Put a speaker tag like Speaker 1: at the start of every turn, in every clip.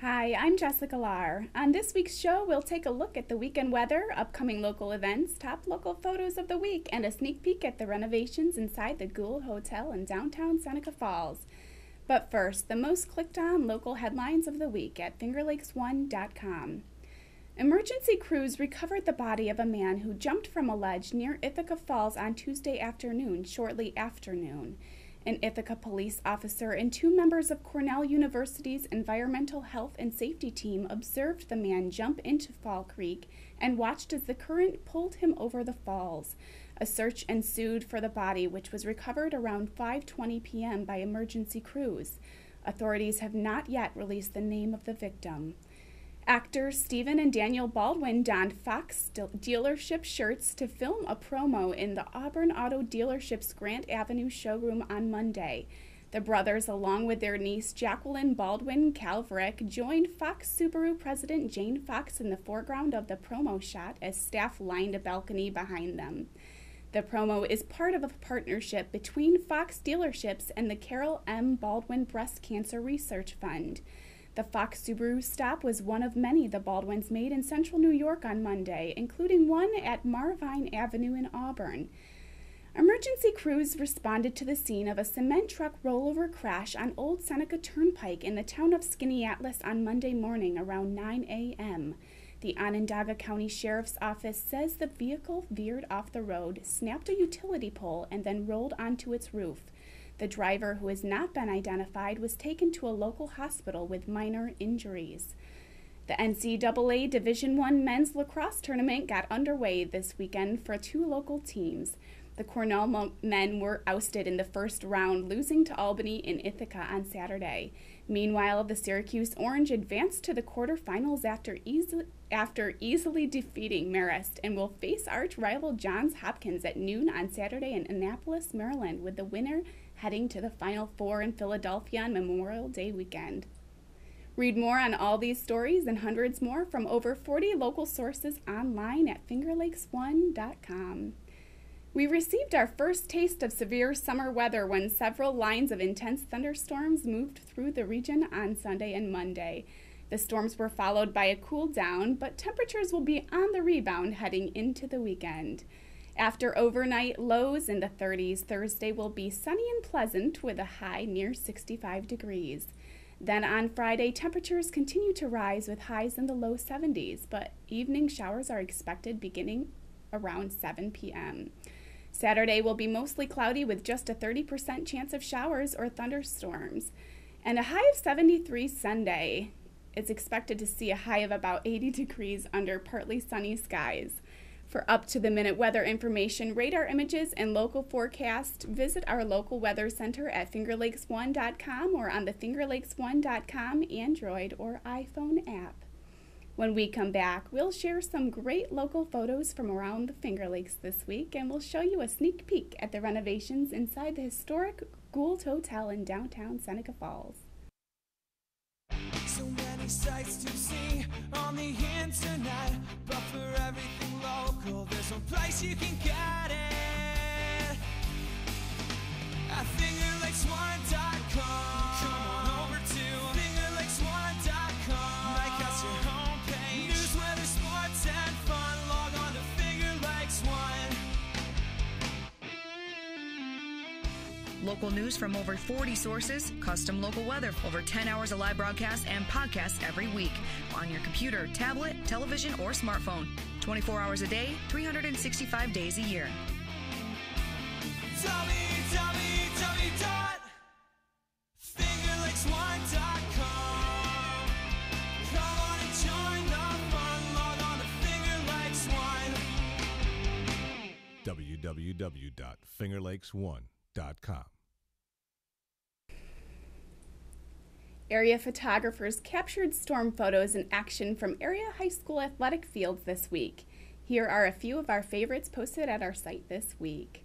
Speaker 1: Hi, I'm Jessica Lahr. On this week's show, we'll take a look at the weekend weather, upcoming local events, top local photos of the week, and a sneak peek at the renovations inside the Gould Hotel in downtown Seneca Falls. But first, the most clicked on local headlines of the week at FingerLakes1.com. Emergency crews recovered the body of a man who jumped from a ledge near Ithaca Falls on Tuesday afternoon, shortly after noon. An Ithaca police officer and two members of Cornell University's Environmental Health and Safety team observed the man jump into Fall Creek and watched as the current pulled him over the falls. A search ensued for the body, which was recovered around 5:20 p.m. by emergency crews. Authorities have not yet released the name of the victim. Actors Stephen and Daniel Baldwin donned Fox dealership shirts to film a promo in the Auburn Auto Dealership's Grant Avenue showroom on Monday. The brothers, along with their niece Jacqueline Baldwin Calverick, joined Fox Subaru president Jane Fox in the foreground of the promo shot as staff lined a balcony behind them. The promo is part of a partnership between Fox dealerships and the Carol M. Baldwin Breast Cancer Research Fund. The Fox Subaru stop was one of many the Baldwins made in central New York on Monday, including one at Marvine Avenue in Auburn. Emergency crews responded to the scene of a cement truck rollover crash on Old Seneca Turnpike in the town of Skaneateles on Monday morning around 9 a.m. The Onondaga County Sheriff's Office says the vehicle veered off the road, snapped a utility pole, and then rolled onto its roof. The driver, who has not been identified, was taken to a local hospital with minor injuries. The NCAA Division I men's lacrosse tournament got underway this weekend for two local teams. The Cornell men were ousted in the first round, losing to Albany in Ithaca on Saturday. Meanwhile, the Syracuse Orange advanced to the quarterfinals after easily defeating Marist and will face arch rival Johns Hopkins at noon on Saturday in Annapolis, Maryland, with the winner heading to the Final Four in Philadelphia on Memorial Day weekend. Read more on all these stories and hundreds more from over 40 local sources online at FingerLakes1.com. We received our first taste of severe summer weather when several lines of intense thunderstorms moved through the region on Sunday and Monday. The storms were followed by a cool down, but temperatures will be on the rebound heading into the weekend. After overnight lows in the 30s, Thursday will be sunny and pleasant with a high near 65 degrees. Then on Friday, temperatures continue to rise with highs in the low 70s, but evening showers are expected beginning around 7 p.m. Saturday will be mostly cloudy with just a 30% chance of showers or thunderstorms, and a high of 73 Sunday. It's expected to see a high of about 80 degrees under partly sunny skies. For up-to-the-minute weather information, radar images, and local forecast, visit our local weather center at FingerLakes1.com or on the FingerLakes1.com Android or iPhone app. When we come back, we'll share some great local photos from around the Finger Lakes this week, and we'll show you a sneak peek at the renovations inside the historic Gould Hotel in downtown Seneca Falls.
Speaker 2: So many sights to see on the internet, but for everything local, there's one place you can get it. At FingerLakes1.com. Come on over to FingerLakes1.com. Make us your homepage. News, weather, sports, and fun. Log on to FingerLakes1.
Speaker 3: Local news from over 40 sources, custom local weather, over 10 hours of live broadcasts and podcasts every week on your computer, tablet, television, or smartphone. 24 hours a day, 365 days a year.
Speaker 2: www.fingerlakes1.com. Come on and join the fun. Log on to FingerLakes1.
Speaker 4: www.fingerlakes1.com.
Speaker 1: Area photographers captured storm photos in action from area high school athletic fields this week. Here are a few of our favorites posted at our site this week.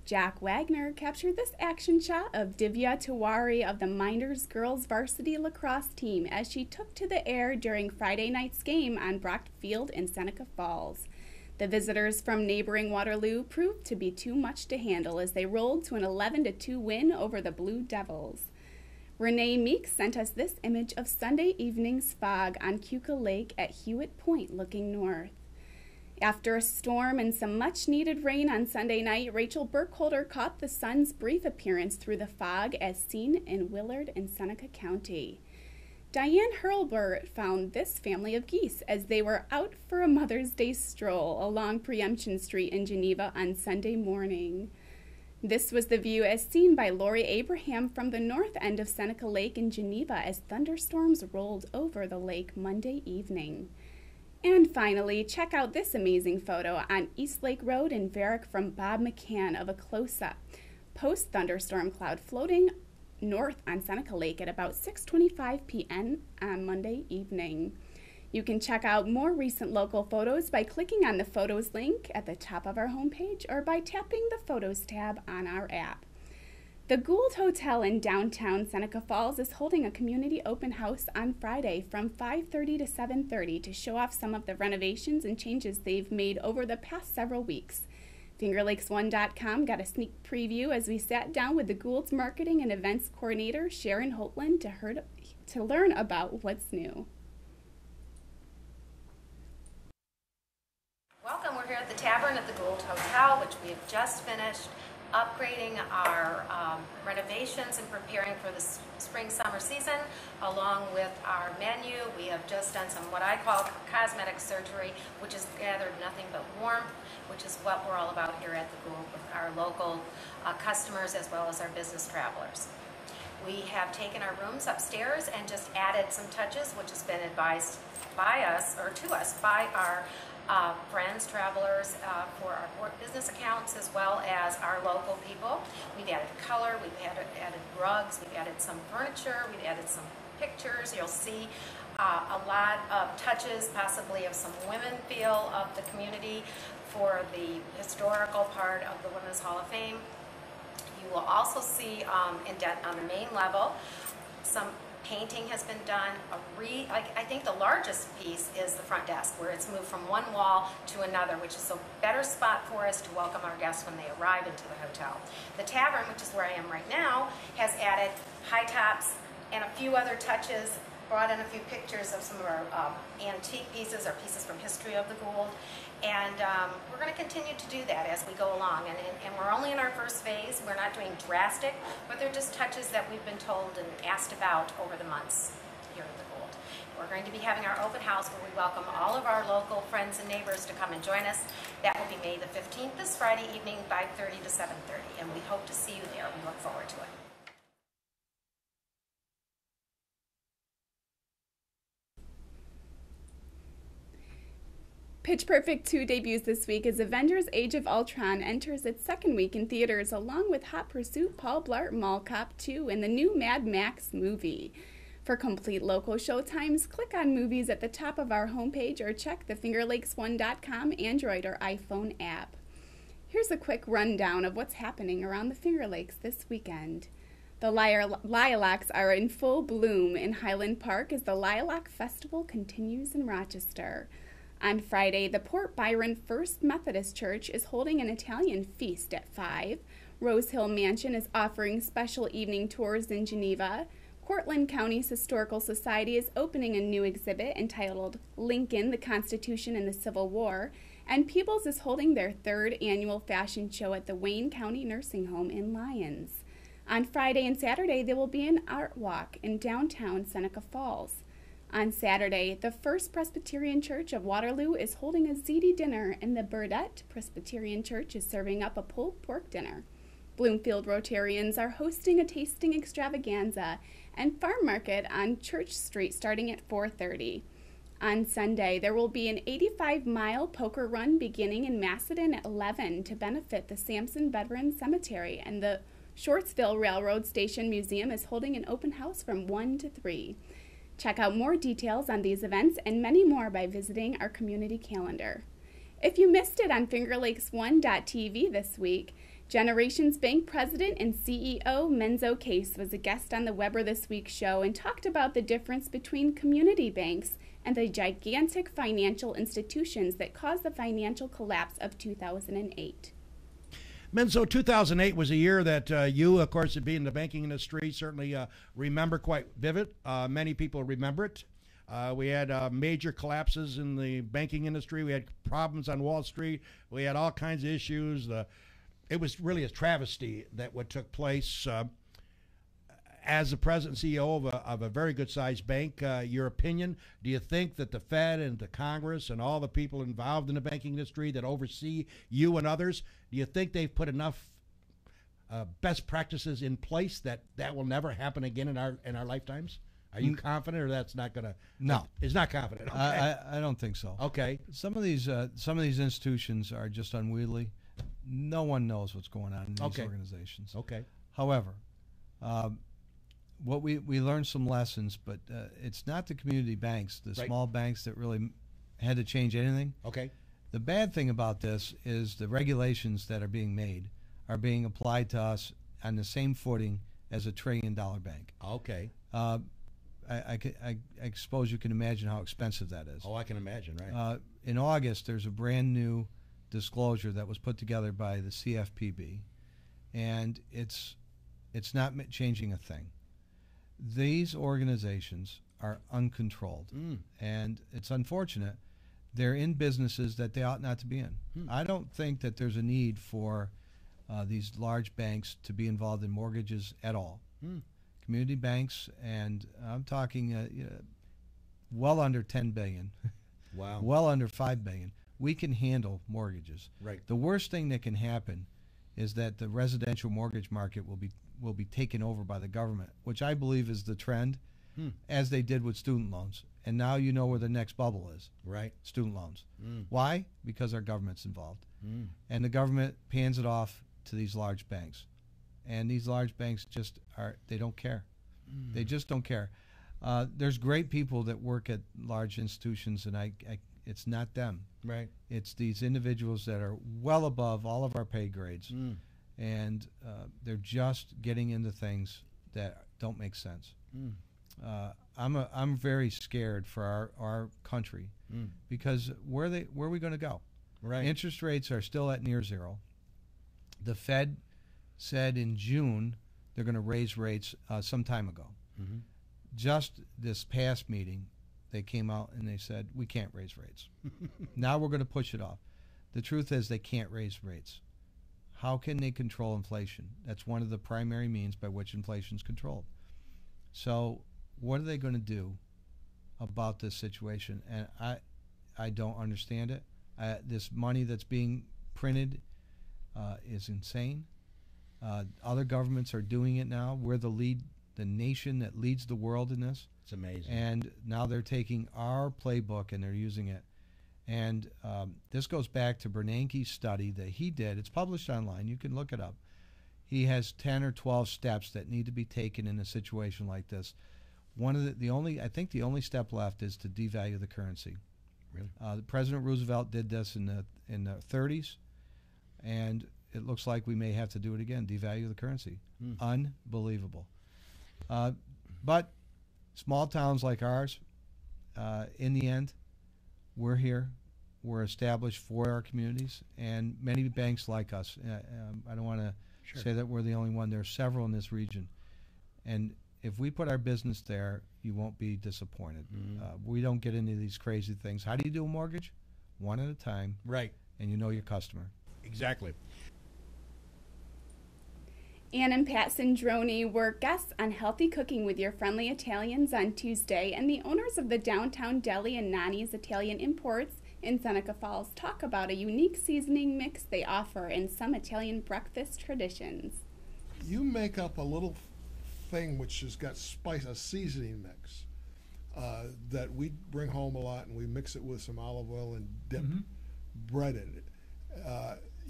Speaker 1: Jack Wagner captured this action shot of Divya Tiwari of the Minders girls varsity lacrosse team as she took to the air during Friday night's game on Brock Field in Seneca Falls. The visitors from neighboring Waterloo proved to be too much to handle as they rolled to an 11-2 win over the Blue Devils. Renee Meeks sent us this image of Sunday evening's fog on Keuka Lake at Hewitt Point looking north. After a storm and some much-needed rain on Sunday night, Rachel Burkholder caught the sun's brief appearance through the fog as seen in Willard and Seneca County. Diane Hurlburt found this family of geese as they were out for a Mother's Day stroll along Preemption Street in Geneva on Sunday morning. This was the view as seen by Lori Abraham from the north end of Seneca Lake in Geneva as thunderstorms rolled over the lake Monday evening. And finally, check out this amazing photo on East Lake Road in Varick from Bob McCann of a close-up post-thunderstorm cloud floating north on Seneca Lake at about 6:25 p.m. on Monday evening. You can check out more recent local photos by clicking on the Photos link at the top of our homepage or by tapping the Photos tab on our app. The Gould Hotel in downtown Seneca Falls is holding a community open house on Friday from 5:30 to 7:30 to show off some of the renovations and changes they've made over the past several weeks. FingerLakes1.com got a sneak preview as we sat down with the Gould's marketing and events coordinator, Sharon Holtland, to learn about what's new.
Speaker 4: Welcome. We're here at the Tavern at the Gould Hotel, which we have just finished upgrading our renovations and preparing for the spring-summer season. Along with our menu, we have just done some what I call cosmetic surgery, which has gathered nothing but warmth, which is what we're all about here at the Gould with our local customers as well as our business travelers. We have taken our rooms upstairs and just added some touches, which has been advised by us, or to us, by our friends, travelers, for our business accounts as well as our local people. We've added color, we've added rugs, we've added some furniture, we've added some pictures. You'll see a lot of touches, possibly of some women feel of the community for the historical part of the Women's Hall of Fame. You will also see on the main level some painting has been done. I think the largest piece is the front desk, where it's moved from one wall to another, which is a better spot for us to welcome our guests when they arrive into the hotel. The tavern, which is where I am right now, has added high tops and a few other touches, brought in a few pictures of some of our antique pieces or pieces from history of the Gould. And we're going to continue to do that as we go along. And we're only in our first phase. We're not doing drastic, but they're just touches that we've been told and asked about over the months here at the Gould. We're going to be having our open house where we welcome all of our local friends and neighbors to come and join us. That will be May the 15th, this Friday evening, 5:30 to 7:30. And we hope to see you there. We look forward to it.
Speaker 1: Pitch Perfect 2 debuts this week as Avengers Age of Ultron enters its second week in theaters, along with Hot Pursuit, Paul Blart Mall Cop 2, and the new Mad Max movie. For complete local showtimes, click on movies at the top of our homepage or check the FingerLakes1.com Android or iPhone app. Here's a quick rundown of what's happening around the Finger Lakes this weekend. The lilacs are in full bloom in Highland Park as the Lilac Festival continues in Rochester. On Friday, the Port Byron First Methodist Church is holding an Italian feast at 5. Rose Hill Mansion is offering special evening tours in Geneva. Cortland County's Historical Society is opening a new exhibit entitled Lincoln, the Constitution and the Civil War. And Peebles is holding their third annual fashion show at the Wayne County Nursing Home in Lyons. On Friday and Saturday, there will be an art walk in downtown Seneca Falls. On Saturday, the First Presbyterian Church of Waterloo is holding a ziti dinner, and the Burdett Presbyterian Church is serving up a pulled pork dinner. Bloomfield Rotarians are hosting a tasting extravaganza and farm market on Church Street starting at 4:30. On Sunday, there will be an 85-mile poker run beginning in Macedon at 11 to benefit the Sampson Veteran Cemetery, and the Shortsville Railroad Station Museum is holding an open house from 1 to 3. Check out more details on these events and many more by visiting our community calendar. If you missed it on FingerLakes1.tv this week, Generations Bank President and CEO Menzo Case was a guest on the Weber This Week show and talked about the difference between community banks and the gigantic financial institutions that caused the financial collapse of 2008.
Speaker 5: Menzo, 2008 was a year that you, of course, being in the banking industry, certainly remember quite vivid. Many people remember it. We had major collapses in the banking industry. We had problems on Wall Street. We had all kinds of issues. It was really a travesty that what took place. As the president and CEO of a very good-sized bank, your opinion, do you think that the Fed and the Congress and all the people involved in the banking industry that oversee you and others, do you think they've put enough best practices in place that will never happen again in our lifetimes? Are you confident, or that's not going to?
Speaker 6: No,
Speaker 5: it's not confident. Okay.
Speaker 6: I don't think so.
Speaker 5: Okay.
Speaker 6: Some of these institutions are just unwieldy. No one knows what's going on in these organizations.
Speaker 5: Okay.
Speaker 6: However, what we learned some lessons, but it's not the community banks, the small banks that really had to change anything.
Speaker 5: Okay.
Speaker 6: The bad thing about this is the regulations that are being made are being applied to us on the same footing as a $1 trillion bank.
Speaker 5: Okay.
Speaker 6: I suppose you can imagine how expensive that is.
Speaker 5: Oh, I can imagine, right.
Speaker 6: In August, there's a brand new disclosure that was put together by the CFPB, and it's not changing a thing. These organizations are uncontrolled, and it's unfortunate. They're in businesses that they ought not to be in. I don't think that there's a need for these large banks to be involved in mortgages at all. Community banks, and I'm talking well under $10 billion,
Speaker 5: wow,
Speaker 6: well under $5 billion. We can handle mortgages.
Speaker 5: Right.
Speaker 6: The worst thing that can happen is that the residential mortgage market will be taken over by the government, which I believe is the trend, as they did with student loans. And now you know where the next bubble is.
Speaker 5: Right.
Speaker 6: Student loans. Why? Because our government's involved. And the government pans it off to these large banks. And these large banks they don't care. They just don't care. There's great people that work at large institutions, and it's not them.
Speaker 5: Right.
Speaker 6: It's these individuals that are well above all of our pay grades, and they're just getting into things that don't make sense. I'm very scared for our country because where are we going to go?
Speaker 5: Right.
Speaker 6: Interest rates are still at near zero. The Fed said in June they're going to raise rates some time ago. Just this past meeting, they came out and they said, we can't raise rates. Now we're going to push it off. The truth is they can't raise rates. How can they control inflation? That's one of the primary means by which inflation is controlled. So what are they going to do about this situation? And I don't understand it. This money that's being printed is insane. Other governments are doing it now. We're the nation that leads the world in this.
Speaker 5: It's amazing.
Speaker 6: And now they're taking our playbook and they're using it. And this goes back to Bernanke's study that he did. It's published online. You can look it up. He has 10 or 12 steps that need to be taken in a situation like this. One of the only step left is to devalue the currency.
Speaker 5: Really?
Speaker 6: President Roosevelt did this in the 30s, and it looks like we may have to do it again, devalue the currency. Unbelievable. But small towns like ours, in the end, we're here. We're established for our communities, and many banks like us. I don't want to say that we're the only one. There are several in this region. And if we put our business there, you won't be disappointed. We don't get into these crazy things. How do you do a mortgage? One at a time.
Speaker 5: Right.
Speaker 6: And you know your customer.
Speaker 5: Exactly.
Speaker 1: Ann and Pat Sandroni were guests on Healthy Cooking with Your Friendly Italians on Tuesday, and the owners of the Downtown Deli and Nani's Italian Imports in Seneca Falls talk about a unique seasoning mix they offer in some Italian breakfast traditions.
Speaker 7: You make up a little thing which has got spice, a seasoning mix that we bring home a lot, and we mix it with some olive oil and dip bread in it.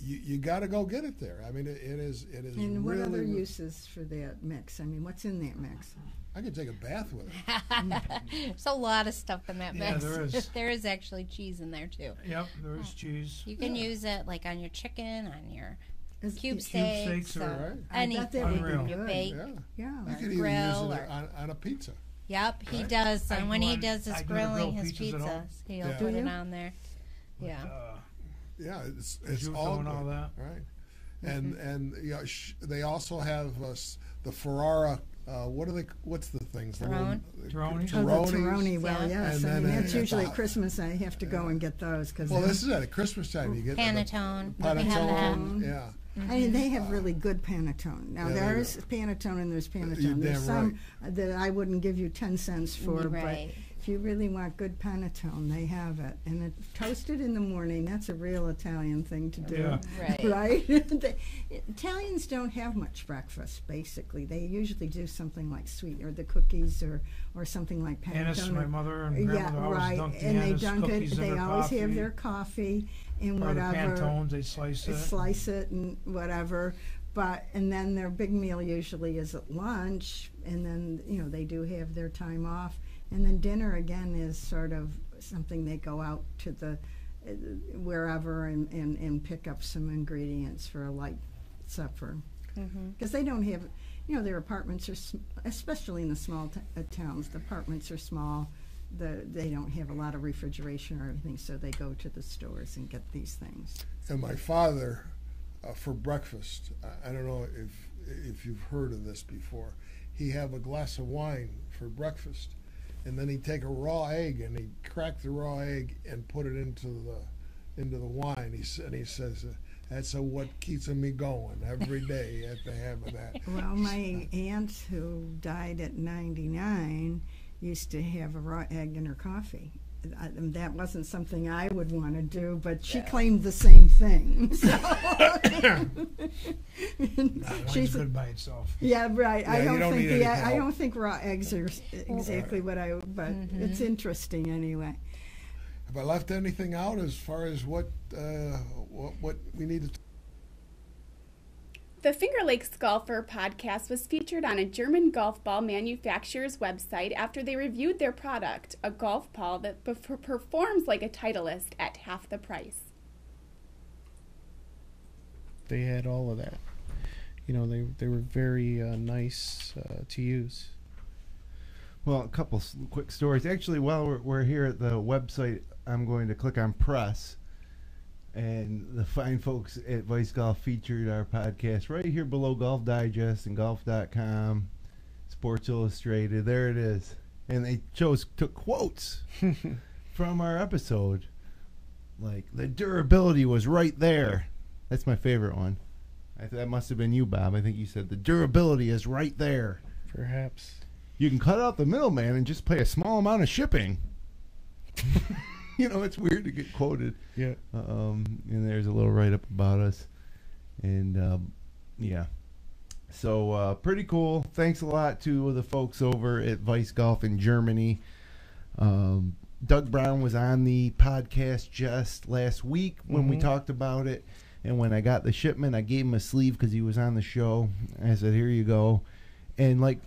Speaker 7: You got to go get it there. I mean, it is.
Speaker 8: And what other uses for that mix? I mean, what's in that mix?
Speaker 7: I could take a bath with it.
Speaker 9: There's a lot of stuff in that mix.
Speaker 10: Yeah, there is.
Speaker 9: There is actually cheese in there too.
Speaker 10: Yep, there is cheese.
Speaker 9: You can use it like on your chicken, on your cube
Speaker 10: cube
Speaker 9: steaks,
Speaker 10: steaks are
Speaker 9: anything.
Speaker 10: unreal.
Speaker 9: You bake.
Speaker 7: You
Speaker 9: or
Speaker 7: could even
Speaker 9: grill
Speaker 7: use it on a pizza.
Speaker 9: Yep, he
Speaker 7: Right?
Speaker 9: does. And when he does
Speaker 10: I
Speaker 9: his
Speaker 10: do
Speaker 9: grilling,
Speaker 10: grill
Speaker 9: his
Speaker 10: pizzas at home.
Speaker 9: pizzas, he'll
Speaker 7: Yeah.
Speaker 9: put
Speaker 8: Do
Speaker 9: it
Speaker 8: you?
Speaker 9: on there. Yeah.
Speaker 7: Yeah, it's
Speaker 10: prosciutto
Speaker 7: all
Speaker 10: and
Speaker 7: good.
Speaker 10: all that.
Speaker 7: Right. and they also have the Ferrara. What's the things?
Speaker 9: Tyrone.
Speaker 6: Tyrone.
Speaker 8: Oh, the Tironi. Well,
Speaker 9: Yeah.
Speaker 8: yes.
Speaker 7: And
Speaker 8: I mean,
Speaker 7: then
Speaker 8: that's usually at Christmas. I have to go and get those because.
Speaker 7: Well, this is at Christmas time. You get
Speaker 9: Panettone.
Speaker 7: the
Speaker 9: We have that.
Speaker 7: Panettone. Yeah.
Speaker 8: I mean, they have really good Panettone. Now,
Speaker 7: Yeah, they
Speaker 8: there's
Speaker 7: do.
Speaker 8: Panettone and there's
Speaker 7: You're
Speaker 8: Panettone. There's
Speaker 7: damn
Speaker 8: some that I wouldn't give you 10 cents for,
Speaker 9: Right.
Speaker 8: but if you really want good Panettone, they have it. And it's toasted in the morning. That's a real Italian thing to do.
Speaker 6: Yeah.
Speaker 9: Right.
Speaker 8: Right? Italians don't have much breakfast, basically. They usually do something like sweet, or the cookies, or something like Panettone.
Speaker 6: Annis, my mother and
Speaker 8: Yeah,
Speaker 6: grandmother always
Speaker 8: right.
Speaker 6: dunked the
Speaker 8: And they
Speaker 6: Annis
Speaker 8: dunk it.
Speaker 6: cookies in
Speaker 8: They
Speaker 6: their
Speaker 8: always
Speaker 6: coffee.
Speaker 8: have their coffee and
Speaker 6: Or the
Speaker 8: whatever.
Speaker 6: Pantones, they slice it.
Speaker 8: And whatever. And then their big meal usually is at lunch, and then they do have their time off, and then dinner again is sort of something they go out to the wherever and pick up some ingredients for a light supper, because they don't have their apartments are especially in the small towns, the apartments are small. They don't have a lot of refrigeration or anything, so they go to the stores and get these things.
Speaker 7: And my father, for breakfast, I don't know if you've heard of this before, he'd have a glass of wine for breakfast, and then he'd take a raw egg and he'd crack the raw egg and put it into the wine. He says, that's what keeps me going every day at the have of that.
Speaker 8: Well, my aunt, who died at 99, used to have a raw egg in her coffee. That wasn't something I would want to do, but she claimed the same thing. So.
Speaker 6: Wine's good by itself.
Speaker 8: Yeah, right.
Speaker 7: Yeah,
Speaker 8: I
Speaker 7: you
Speaker 8: don't
Speaker 7: don't
Speaker 8: think
Speaker 7: need any
Speaker 8: I
Speaker 7: help.
Speaker 8: don't think raw eggs are exactly what I. But it's interesting anyway.
Speaker 7: Have I left anything out as far as what we need to?
Speaker 1: The Finger Lakes Golfer podcast was featured on a German golf ball manufacturer's website after they reviewed their product, a golf ball that performs like a Titleist at half the price.
Speaker 10: They had all of that. They were very nice to use.
Speaker 11: Well, a couple quick stories. Actually, while we're here at the website, I'm going to click on press. And the fine folks at Vice Golf featured our podcast right here below Golf Digest and golf.com, Sports Illustrated. There it is. And they took quotes from our episode. Like, the durability was right there. That's my favorite one. That must have been you, Bob. I think you said the durability is right there.
Speaker 10: Perhaps.
Speaker 11: You can cut out the middleman and just pay a small amount of shipping. It's weird to get quoted.
Speaker 10: Yeah.
Speaker 11: And there's a little write-up about us. And, yeah. So, pretty cool. Thanks a lot to the folks over at Vice Golf in Germany. Doug Brown was on the podcast just last week when we talked about it. And when I got the shipment, I gave him a sleeve because he was on the show. I said, here you go. And,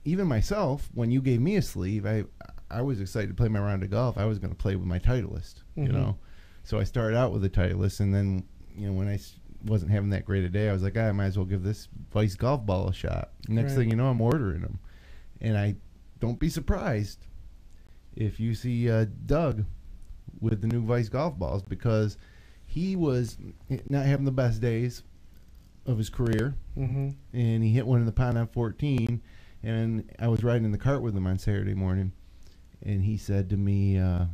Speaker 11: even myself, when you gave me a sleeve, I was excited to play my round of golf. I was going to play with my Titleist, So I started out with a Titleist, and then, when I wasn't having that great a day, I was like, I might as well give this Vice golf ball a shot. Next thing you know, I'm ordering them. And I don't be surprised if you see Doug with the new Vice golf balls, because he was not having the best days of his career, and he hit one in the pond on 14, and I was riding in the cart with him on Saturday morning, and he said to me, I'm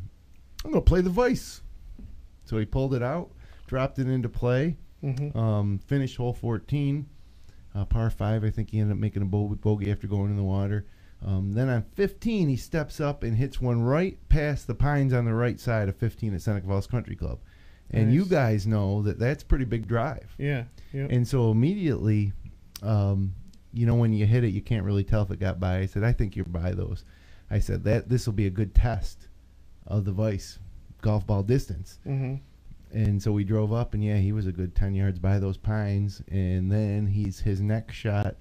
Speaker 11: going to play the Vice. So he pulled it out, dropped it into play, finished hole 14, par 5. I think he ended up making a bogey after going in the water. Then on 15, he steps up and hits one right past the pines on the right side of 15 at Seneca Falls Country Club. And
Speaker 10: Nice.
Speaker 11: you guys know that that's a pretty big drive.
Speaker 10: Yeah. Yep.
Speaker 11: And so immediately, when you hit it, you can't really tell if it got by. I said, I think you're by those. I said, this will be a good test of the Vice golf ball distance. And so we drove up, and, he was a good 10 yards by those pines. And then his next shot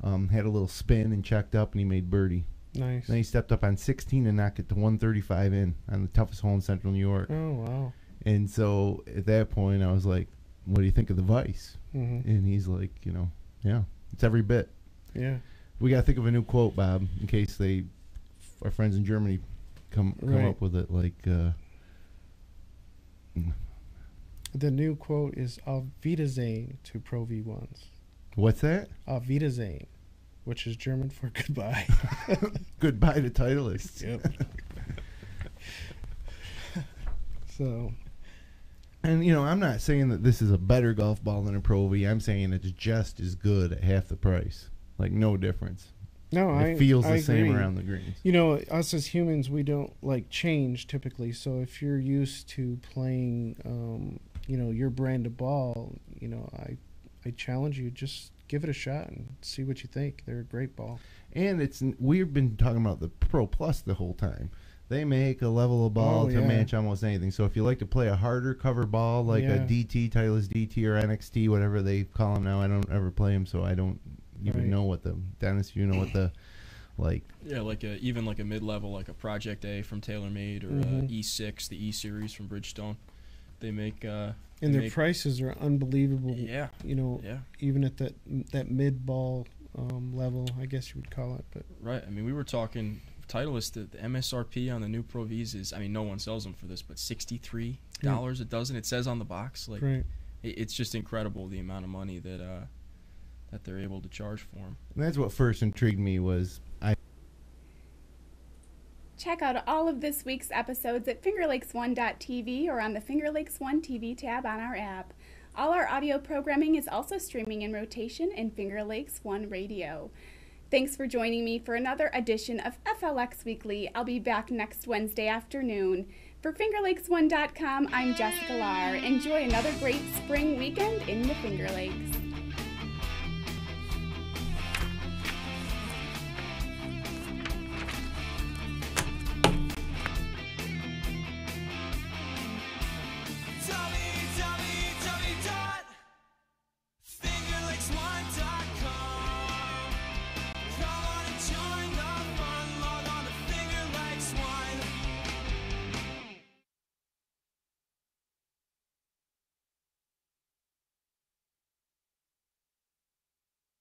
Speaker 11: had a little spin and checked up, and he made birdie.
Speaker 10: Nice.
Speaker 11: Then he stepped up on 16 and knocked it to 135 in on the toughest hole in Central New York.
Speaker 10: Oh, wow.
Speaker 11: And so at that point, I was like, what do you think of the Vice? And he's like, yeah, it's every bit.
Speaker 10: Yeah.
Speaker 11: We got to think of a new quote, Bob, in case our friends in Germany come
Speaker 10: Right.
Speaker 11: up with it. Like,
Speaker 10: The new quote is Auf Wiedersehen to Pro V1s.
Speaker 11: What's that?
Speaker 10: Auf Wiedersehen, which is German for goodbye.
Speaker 11: Goodbye to Titleists.
Speaker 10: Yep. So,
Speaker 11: and I'm not saying that this is a better golf ball than a Pro V. I'm saying it's just as good at half the price. Like, no difference.
Speaker 10: No,
Speaker 11: it feels the same
Speaker 10: agree.
Speaker 11: around the greens.
Speaker 10: Us as humans, we don't like change typically. So if you're used to playing, your brand of ball, I challenge you, just give it a shot and see what you think. They're a great ball.
Speaker 11: And we've been talking about the Pro Plus the whole time. They make a level of ball to match almost anything. So if you like to play a harder cover ball, like a DT, Titleist DT, or NXT, whatever they call them now, I don't ever play them, so I don't even know what the Dennis. You know what the like?
Speaker 12: Yeah, even like a mid-level, like a Project A from TaylorMade, or E6, the E series from Bridgestone. They make
Speaker 10: and their prices are unbelievable.
Speaker 12: Yeah,
Speaker 10: even at that mid ball level, I guess you would call it. But
Speaker 12: right, I mean, we were talking. Titleist, the MSRP on the new Pro Vs is, no one sells them for this, but $63 a dozen. It says on the box. It's just incredible the amount of money that they're able to charge for them.
Speaker 11: And that's what first intrigued me was
Speaker 1: Check out all of this week's episodes at fingerlakes1.tv or on the Finger Lakes One TV tab on our app. All our audio programming is also streaming in rotation in Finger Lakes One Radio. Thanks for joining me for another edition of FLX Weekly. I'll be back next Wednesday afternoon. For FingerLakes1.com, I'm Jessica Lahr. Enjoy another great spring weekend in the Finger Lakes.